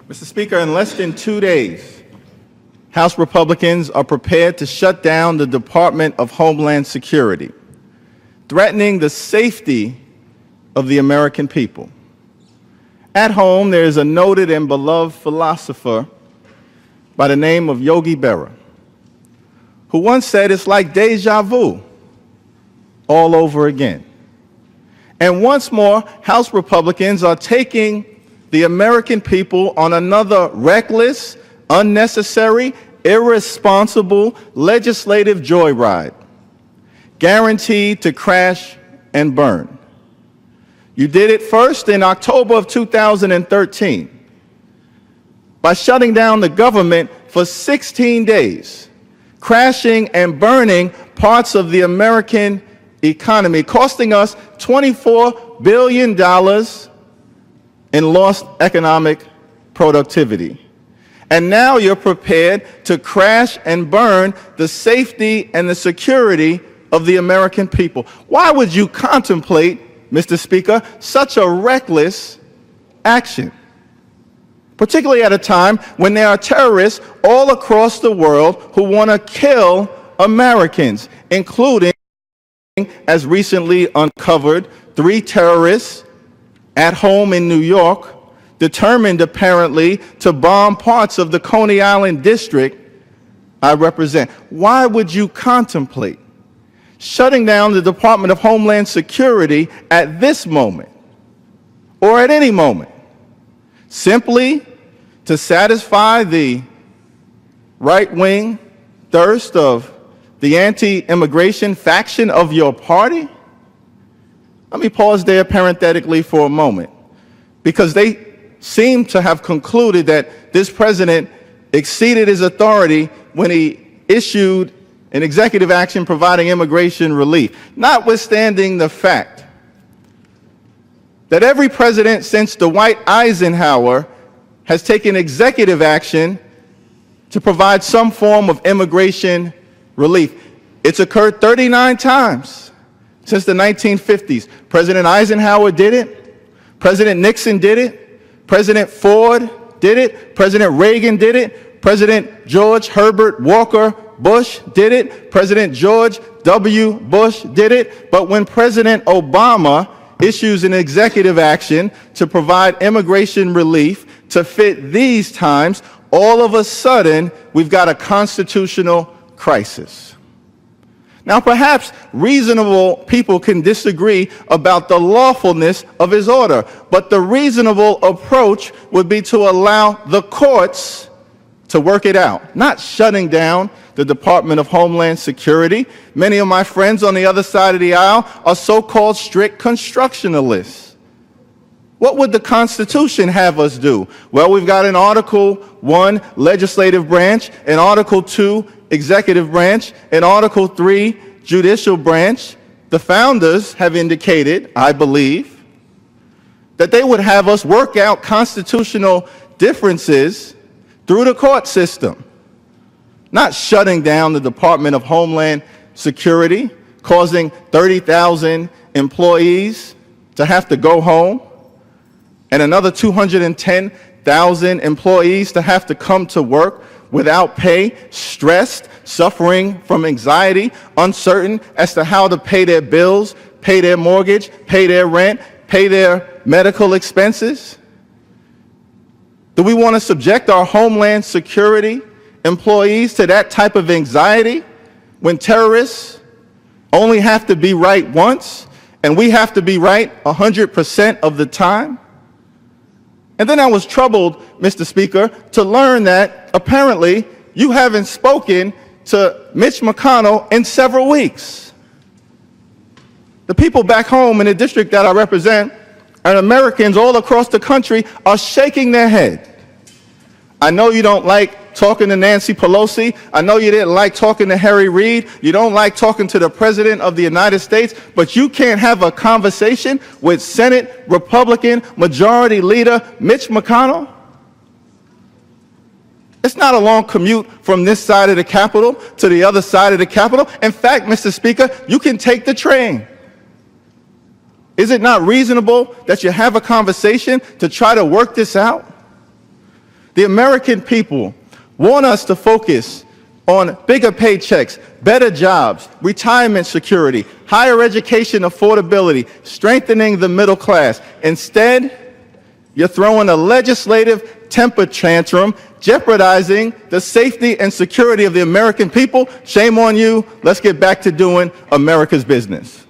Mr. Speaker, in less than 2 days, House Republicans are prepared to shut down the Department of Homeland Security, threatening the safety of the American people. At home, there is a noted and beloved philosopher by the name of Yogi Berra, who once said it's like deja vu all over again. And once more, House Republicans are taking the American people on another reckless, unnecessary, irresponsible legislative joyride, guaranteed to crash and burn. You did it first in October of 2013 by shutting down the government for 16 days, crashing and burning parts of the American economy, costing us $24 billion in lost economic productivity. And now you're prepared to crash and burn the safety and the security of the American people. Why would you contemplate, Mr. Speaker, such a reckless action? Particularly at a time when there are terrorists all across the world who want to kill Americans, including, as recently uncovered, 3 terrorists at home in New York, determined apparently to bomb parts of the Coney Island district I represent. Why would you contemplate shutting down the Department of Homeland Security at this moment or at any moment, simply to satisfy the right-wing thirst of the anti-immigration faction of your party? Let me pause there parenthetically for a moment, because they seem to have concluded that this president exceeded his authority when he issued an executive action providing immigration relief, notwithstanding the fact that every president since Dwight Eisenhower has taken executive action to provide some form of immigration relief. It's occurred 39 times since the 1950s. President Eisenhower did it. President Nixon did it. President Ford did it. President Reagan did it. President George Herbert Walker Bush did it. President George W. Bush did it. But when President Obama issues an executive action to provide immigration relief to fit these times, all of a sudden, we've got a constitutional crisis. Now, perhaps reasonable people can disagree about the lawfulness of his order, but the reasonable approach would be to allow the courts to work it out, not shutting down the Department of Homeland Security. Many of my friends on the other side of the aisle are so-called strict constructionalists. What would the Constitution have us do? Well, we've got an Article 1 legislative branch, an Article 2 executive branch, an Article 3 judicial branch. The founders have indicated, I believe, that they would have us work out constitutional differences through the court system, not shutting down the Department of Homeland Security, causing 30,000 employees to have to go home, and another 210,000 employees to have to come to work without pay, stressed, suffering from anxiety, uncertain as to how to pay their bills, pay their mortgage, pay their rent, pay their medical expenses? Do we want to subject our Homeland Security employees to that type of anxiety when terrorists only have to be right once and we have to be right 100% of the time? And then I was troubled, Mr. Speaker, to learn that apparently you haven't spoken to Mitch McConnell in several weeks. The people back home in the district that I represent and Americans all across the country are shaking their head. I know you don't like talking to Nancy Pelosi. I know you didn't like talking to Harry Reid. You don't like talking to the President of the United States, but you can't have a conversation with Senate Republican Majority Leader Mitch McConnell? It's not a long commute from this side of the Capitol to the other side of the Capitol. In fact, Mr. Speaker, you can take the train. Is it not reasonable that you have a conversation to try to work this out? The American people want us to focus on bigger paychecks, better jobs, retirement security, higher education affordability, strengthening the middle class. Instead, you're throwing a legislative temper tantrum, jeopardizing the safety and security of the American people. Shame on you. Let's get back to doing America's business.